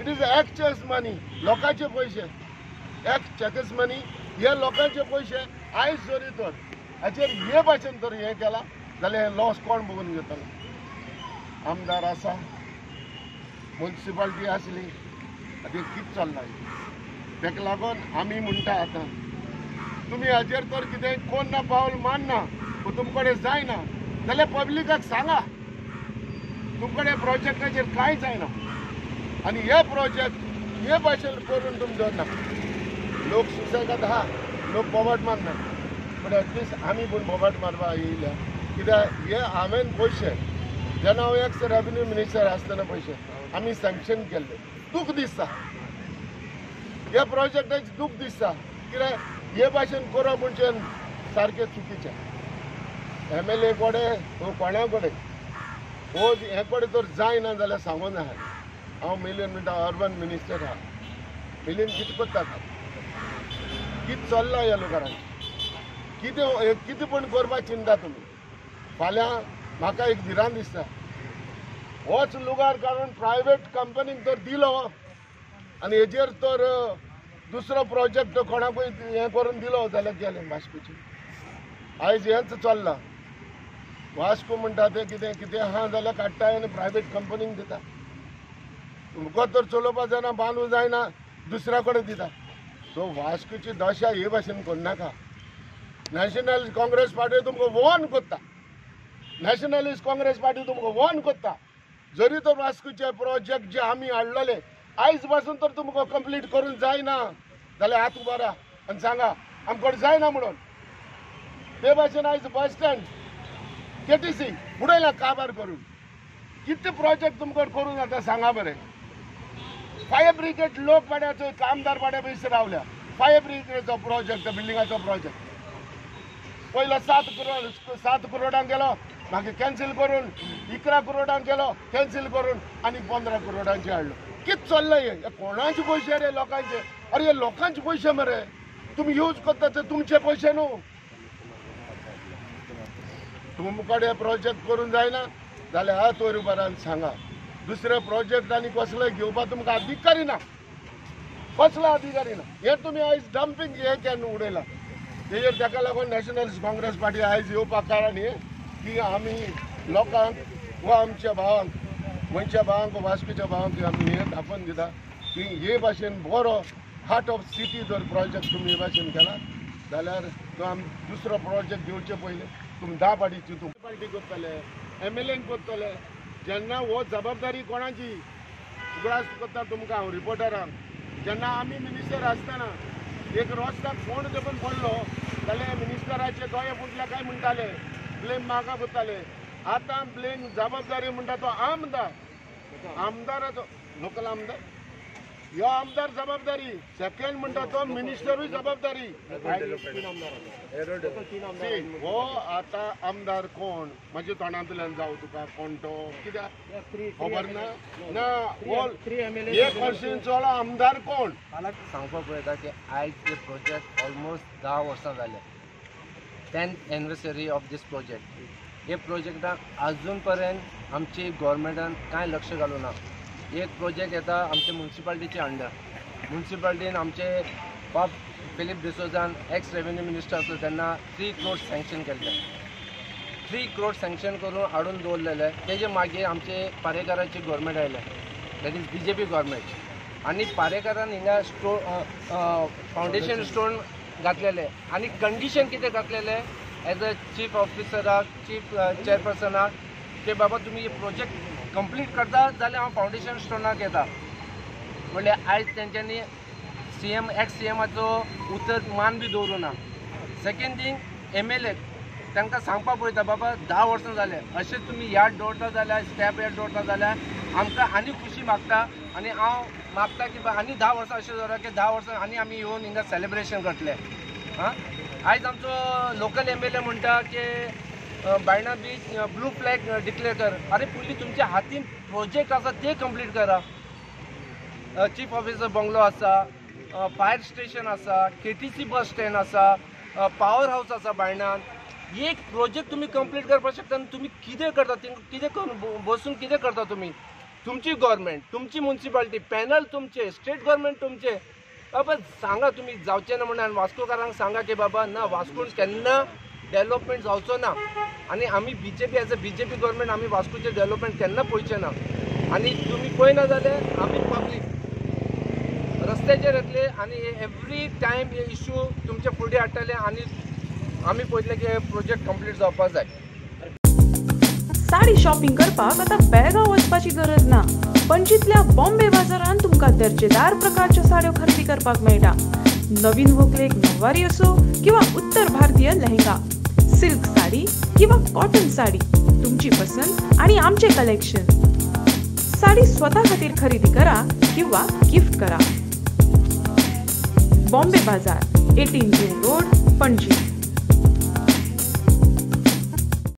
It is एक्चस मनी, लोकांचे पैसे, चॅकस मनी, हे लोकांचे पैसे आयज जरी तर हाचेर हे भाशेन तर हें केला जाल्यार हे लॉस कोण बघून घेतलो? आमदार आसा, म्युनिसिपालिटी आसली, आतां कितें चल्लां तेका लागून आमी म्हणटा आतां तुमी हाचेर तर कितें कोण ना पावल मानना, तुमचे कडेन जायना जाल्यार पब्लिकाक सांगा तुमचे कडेन प्रोजेक्टाचेर कांय जायना आनी हे प्रोजेक्ट हे भाशेन करून तुमी दवरनाका। लोक सुसेगाद आहा, लोक बोबाट मारना, पूण एटलिस्ट आमी पूण बोबाट मारपा येयल्या कित्याक हे हांवें पयशे जेन्ना हांव एक्स रेव्हेन्यू मिनिस्टर आसतना पयशे आमी सँक्शन केल्ले, दूख दिसता ह्या प्रोजेक्टाचें दूख दिसता कित्याक हे भाशेन करप म्हणजे सारकें चुकीचें। MLA कडेन कोणा कडेन हो हे कडेन तर जायना जाल्यार सांगून आहा हांव मिलियन म्हणटा अर्बन मिनिस्टर आहा, मिलियन कितें करता कितें चल्लां ह्या लोकांक कितें पण करपाक चिंता तुमी? फाल्यां म्हाका एक भिरांत दिसता होच लुगार काडून प्रायवेट कंपनीक तर दिलो आनी हेजेर तर दुसरो प्रोजेक्ट कोणाकूय हें करून दिलो जाल्यार गेलें वास्कोची। आयज हेंच चल्लां, वास्को म्हणटा तें कितें कितें आहा जाल्यार काडटा आनी प्रायवेट कंपनीक दिता, तुमकां तर चलोवपा जायना, बांदूं जायना, दुसऱ्या कडेन दिता। सो वास्कोची दशा हे भाशेन करनाका। नॅशनल काँग्रेस पार्टी तुमकां वॉर्न करता, नॅशनलिस्ट काँग्रेस पार्टी तुमकां वॉर्न करता, जरी तर वास्कोचे प्रोजेक्ट जे आमी हाडलेले आयज पासून तर तुमकां कंप्लीट करून जायना जाल्यार हात उबारा आनी सांगा आमचे कडेन जायना म्हणून। ते भाशेन आयज बस स्टँड KTC उडयला काबार करून, कितले प्रोजेक्ट तुमकां करून जाता सांगा बरें? फायर ब्रिगेड लोक पाड्याचो कामदार पाड्या बेस रावल्या, फायर ब्रिगेडचो प्रोजेक्ट बिल्डिंगाचो प्रोजेक्ट पयलो 7 करोडांक गेलो, मागीर कॅन्सील करून 11 करोडांक गेलो, कॅन्सील करून आनी 15 करोडांचे हाडलो। कितें चल्लां हे? कोणाचे पयशे रे लोकांचे? अरे हे लोकांचे पयशे मरे, तुमी यूज करता ते तुमचे पयशे न्हू। तुमचे कडेन प्रोजेक्ट करून जायना जाल्यार हात वयर उबारान सांगा, दुसरे प्रोजेक्ट आनी कसले घेवपाक तुमकां अधिकारी ना, कसलो अधिकारी ना। हे तुमी आयज डंपिंग हे केन्ना उडयला तेजेर ताका लागून नॅशनलिस्ट काँग्रेस पार्टी आयज येवपाक कारण हे की आमी लोकांक वा आमच्या भावांक, गोंयच्या भावांक, वास्कोच्या भावांक आमी हे दाखोवन दिता की हे भाशेन बरो हार्ट ऑफ सिटी जर प्रोजेक्ट तुमी हे भाशेन केला जाल्यार तो आमी दुसरो प्रोजेक्ट घेवचे पयलीं तुमी 10 पाटीची मुन्सिपाल्टी करतले, MLA करतले, जेन्ना हो जबाबदारी कोणाची उगडास करता तुमकां हांव रिपोर्टरांक, जेन्ना आमी मिनिस्टर आसतना एक रस्त्याक फोंड देंपून पडलो जाल्यार मिनिस्टराचे दोळे फुटले काय म्हणटाले, ब्लेम म्हाका करताले। आतां ब्लेम जबाबदारी म्हणटा तो आमदाराचो, लोकल आमदार ह्यो आमदार जबाबदारी, सेकंड म्हणटा तो मिनिस्टरूय जबाबदारी। हो आतां आमदार कोण म्हाज्या तोंडांतल्यान जावं तुका कोण तो कित्याक खबर ना ना हे कॉन्स्टिट्युन्सीचो आमदार कोण? मला सांगपाक पळयता की आयज हे प्रोजेक्ट ऑलमोस्ट 10 वर्सां जाले, 10th anniversary of these project. हे प्रोजेक्टाक अजून पर्यंत आमची गव्हर्मेंटान कांय लक्ष घालूं ना। एक प्रोजेक्ट येता आमचे म्युनिसिपाल्टीचे अंडर, म्युनिसिपाल्टीन आमचे बाब फिलीप डिसोजान एक्स रेव्हेन्यू मिनिस्टर आसलो तेन्ना 3 crores सँक्शन केल्ले, 3 crores सँक्शन करून हाडून दवरलेले। तेजे मागीर आमचे पारेकराची गव्हर्मेंट आयले, दॅट इज BJP गव्हर्मेंट, आनी पारेकरान हिंगा फावंडेशन स्टोन घातलेले आनी कंडिशन कितें घातलेले एज अ चीफ ऑफिसराक, चीफ चेअरपर्सनाक की बाबा तुम्ही हे प्रोजेक्ट कंप्लीट करता जाल्यार हांव फावंडेशन स्टोनाक येता म्हणल्यार आयज तेंच्यांनी CM एक्स CMाचो उतर मान बी दवरूं ना। सेकंड थिंग MLA तांकां सांगपाक पळयता बाबा 10 वर्सां जाले अशें तुमी यार्ड दवरता जाल्यार स्टॅप यार्ड दवरता जाल्यार आमकां आनी खुशी मागता आनी हांव मागता की आनी 10 वर्सां अशें दवरा की 10 वर्सां आनी आमी येवन हिंगा सेलिब्रेशन करतले। आयज आमचो लोकल MLA म्हणटा की Baina beach blue flag declare कर। अरे पयलीं तुमच्या हातीन प्रोजेक्ट आसा ते कंप्लीट करा। चीफ ऑफिसर बंगलो आसा, फायर स्टेशन आसा, KTC बस स्टँड आसा, पावर हाऊस आसा बायणान। एक प्रोजेक्ट तुम्ही कंप्लीट करपाक शकता आनी तुम्ही कितें करता कितें करून बसून कितें करता तुम्ही? तुमची गव्हर्नमेंट, तुमची म्युन्सिपालिटी, पॅनल तुमचे, स्टेट गव्हर्नमेंट तुमचे, बाबा सांगा तुम्ही जावचे ना म्हणून वास्कोकारांक सांगा की बाबा ना वास्कोन केन्ना डेव्हलपमेंट जावचो ना आणि आम्ही BJP as a BJP government आम्ही वास्कोचे डेव्हलपमेंट केन्ना पळयचे ना आणि तुम्ही पळयना जाल्यार आम्ही पब्लीक रस्त्याचेर येतले आणि एवरी टायम हे इश्यू तुमचे फुडें हाडटले आणि आम्ही पळयतले की हे प्रोजेक्ट कंप्लीट जावपाक जाय. साडी शॉपिंग करपाक आता बेळगांव वचपाची गरज ना. पणजीतल्या बॉम्बे बाजारात तुमका दर्जेदार प्रकारच्या साड्यो खरेदी करपाक मेळटा. नवीन व्हंकलेक नववारी असो किंवा उत्तर भारतीय लेहंगा, सिल्क साडी किंवा कॉटन साडी, तुमची पसंत आणि आमचे कलेक्शन. साडी स्वतः खातीर खरेदी करा किंवा गिफ्ट करा. बॉम्बे बाजार, 18 रोड, पणजी.